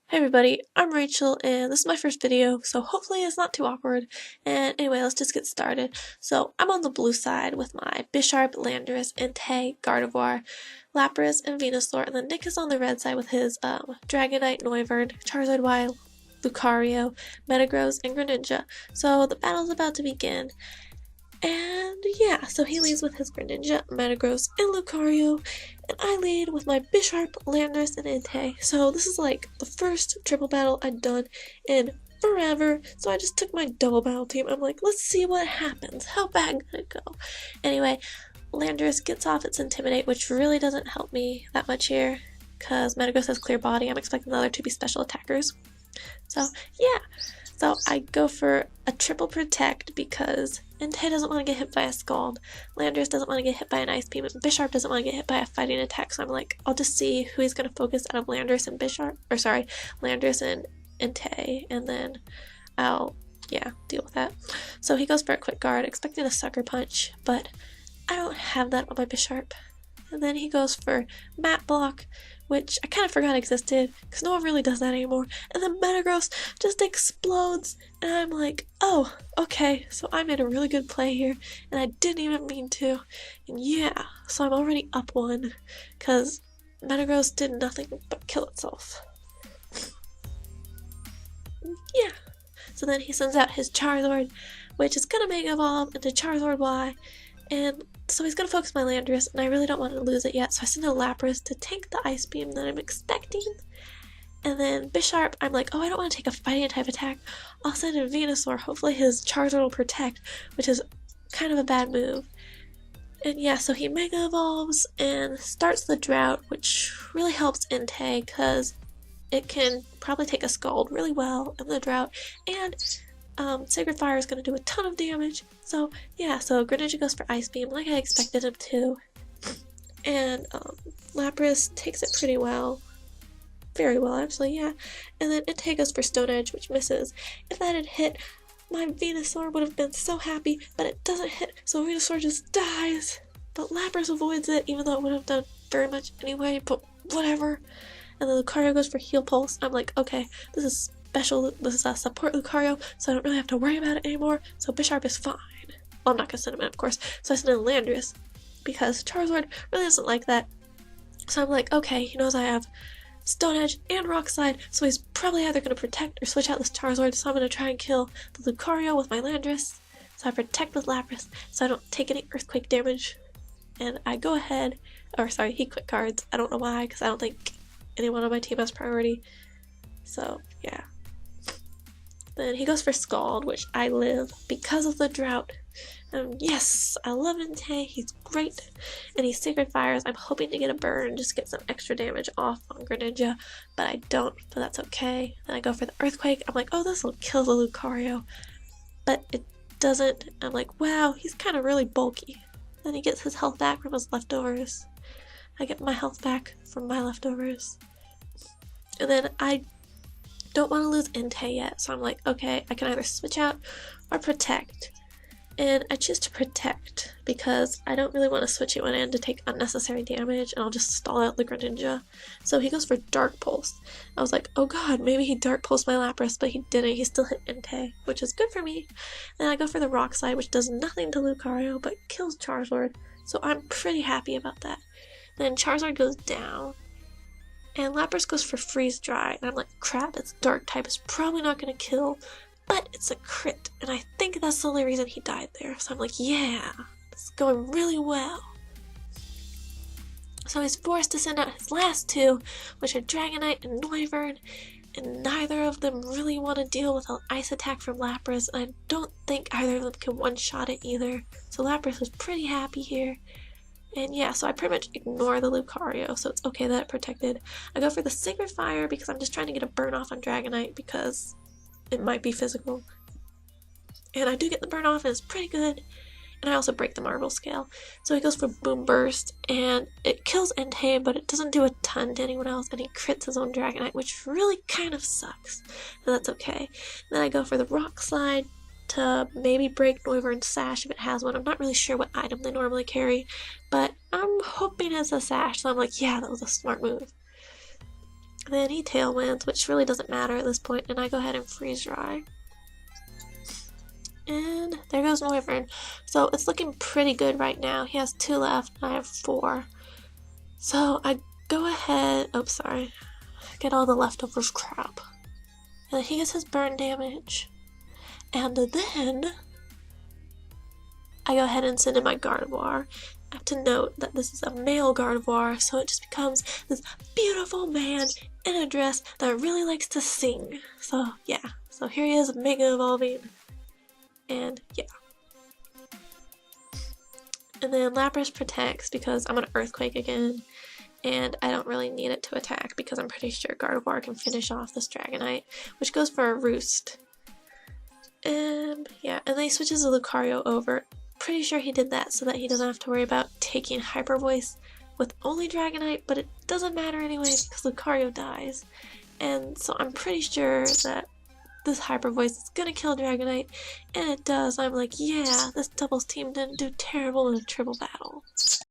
Hey everybody, I'm Rachel and this is my first video, so hopefully it's not too awkward. And anyway, let's just get started. So I'm on the blue side with my Bisharp, Landorus, Entei, Gardevoir, Lapras, and Venusaur, and then Nick is on the red side with his Dragonite, Noivern, Charizard Y, Lucario, Metagross, and Greninja. So the battle's about to begin. And yeah, so he leads with his Greninja, Metagross, and Lucario, and I lead with my Bisharp, Landorus, and Entei. So this is like the first triple battle I've done in forever, so I just took my double battle team. I'm like, let's see what happens. How bad could it go? Anyway, Landorus gets off its Intimidate, which really doesn't help me that much here, because Metagross has Clear Body. I'm expecting the other two to be special attackers. So yeah, so I go for a triple protect because Entei doesn't want to get hit by a Scald, Landorus doesn't want to get hit by an Ice Beam, and Bisharp doesn't want to get hit by a Fighting Attack, so I'm like, I'll just see who he's going to focus out of Landorus and Landorus and Entei, and then I'll, deal with that. So he goes for a Quick Guard, expecting a Sucker Punch, but I don't have that on my Bisharp. And then he goes for Mat Block, which I kind of forgot existed, because no one really does that anymore. And then Metagross just explodes, and I'm like, oh, okay, so I made a really good play here, and I didn't even mean to. And yeah, so I'm already up one, because Metagross did nothing but kill itself. Yeah, so then he sends out his Charizard, which is gonna Mega Evolve into Charizard Y, and so he's gonna focus my Landorus, and I really don't want to lose it yet, so I send a Lapras to tank the Ice Beam that I'm expecting. And then Bisharp, I'm like, oh, I don't want to take a fighting type attack. I'll send in Venusaur, hopefully his Charizard will protect, which is kind of a bad move. And yeah, so he Mega Evolves and starts the Drought, which really helps Entei, because it can probably take a Scald really well in the Drought, and Sacred Fire is going to do a ton of damage. So yeah, so Greninja goes for Ice Beam like I expected him to. And Lapras takes it pretty well. Very well, actually, yeah. And then Entei goes for Stone Edge, which misses. If that had hit, my Venusaur would have been so happy, but it doesn't hit, so Venusaur just dies. But Lapras avoids it, even though it would have done very much anyway, but whatever. And then Lucario goes for Heal Pulse. I'm like, okay, this is special, this is a support Lucario, so I don't really have to worry about it anymore, so Bisharp is fine. Well, I'm not gonna send him in, of course, so I send in Landorus, because Charizard really doesn't like that. So I'm like, okay, he knows I have Stone Edge and Rock Slide, so he's probably either gonna protect or switch out this Charizard, so I'm gonna try and kill the Lucario with my Landorus, so I protect with Lapras, so I don't take any Earthquake damage, and I go ahead, he Quick Guards, I don't know why, because I don't think anyone on my team has priority, so yeah. Then he goes for Scald, which I live because of the Drought. Yes, I love Entei, he's great. And he Sacred Fires. I'm hoping to get a burn, just get some extra damage off on Greninja, but I don't, but that's okay. Then I go for the Earthquake. I'm like, oh, this will kill the Lucario. But it doesn't. I'm like, wow, he's kind of really bulky. Then he gets his health back from his leftovers. I get my health back from my leftovers. And then I don't want to lose Entei yet, so I'm like, okay, I can either switch out or protect. And I choose to protect because I don't really want to switch it in to take unnecessary damage, and I'll just stall out the Greninja. So he goes for Dark Pulse. I was like, oh god, maybe he Dark Pulsed my Lapras, but he didn't. He still hit Entei, which is good for me. Then I go for the Rock Slide, which does nothing to Lucario, but kills Charizard. So I'm pretty happy about that. Then Charizard goes down. And Lapras goes for Freeze Dry, and I'm like, crap, it's Dark type, it's probably not going to kill, but it's a crit, and I think that's the only reason he died there, so I'm like, yeah, it's going really well. So he's forced to send out his last two, which are Dragonite and Noivern, and neither of them really want to deal with an Ice attack from Lapras, and I don't think either of them can one-shot it either, so Lapras was pretty happy here. And yeah, so I pretty much ignore the Lucario, so it's okay that it protected. I go for the Sacred Fire because I'm just trying to get a burn off on Dragonite because it might be physical. And I do get the burn off, and it's pretty good. And I also break the Marble Scale. So he goes for Boom Burst, and it kills Entei, but it doesn't do a ton to anyone else, and he crits his own Dragonite, which really kind of sucks. So that's okay. Then I go for the Rock Slide to maybe break Noivern's Sash if it has one. I'm not really sure what item they normally carry, but I'm hoping it's a Sash, so I'm like, yeah, that was a smart move. And then he tailwinds, which really doesn't matter at this point, and I go ahead and freeze dry. And there goes Wyvern. So it's looking pretty good right now. He has 2 left, and I have 4. So I go ahead, oops, sorry, get all the leftovers crap. And he gets his burn damage. And then I go ahead and send in my Gardevoir. I have to note that this is a male Gardevoir, so it just becomes this beautiful man in a dress that really likes to sing. So yeah, so here he is Mega Evolving. And yeah. And then Lapras protects because I'm gonna Earthquake again. And I don't really need it to attack because I'm pretty sure Gardevoir can finish off this Dragonite, which goes for a Roost. Yeah, and then he switches the Lucario over. Pretty sure he did that so that he doesn't have to worry about taking Hyper Voice with only Dragonite, but it doesn't matter anyway because Lucario dies. And so I'm pretty sure that this Hyper Voice is gonna kill Dragonite, and it does. I'm like, yeah, this doubles team didn't do terrible in a triple battle.